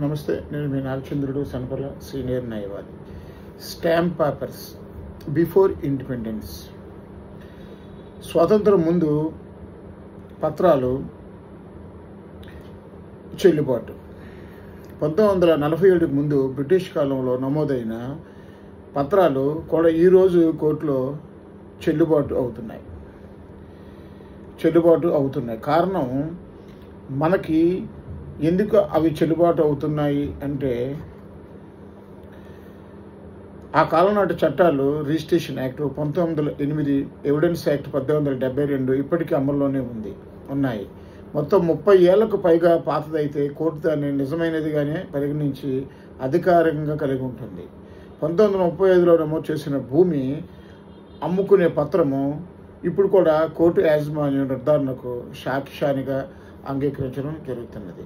నమస్తే, నేను మీ నాగచంద్రుడు సనపర్ల సీనియర్ న్యాయవాది. Stamp papers before independence. స్వాతంత్రం ముందు పత్రాలు చెల్లుబాటు. 1947కు ముందు బ్రిటిష్ కాలంలో నమోదైన పత్రాలు కూడా ఈరోజు కోర్టులో చెల్లుబాటు అవుతున్నాయి. కారణం, మనకి ఎందుకు అవి చెల్లుబాటు అవుతున్నాయి అంటే, ఆ కాలం నాటి చట్టాలు, రిజిస్ట్రేషన్ యాక్ట్ 1908, ఎవిడెన్స్ యాక్ట్ 1872 ఇప్పటికీ అమల్లోనే ఉన్నాయి. మొత్తం 30 ఏళ్లకు పైగా పాతదైతే కోర్టు దాన్ని నిజమైనదిగానే పరిగణించి అధికారికంగా కలిగి ఉంటుంది. 1935లో నమోదు చేసిన భూమి అమ్ముకునే పత్రము ఇప్పుడు కూడా కోర్టు యాజమాన్య నిర్ధారణకు సాక్ష్యానిగా అంగీకరించడం జరుగుతున్నది.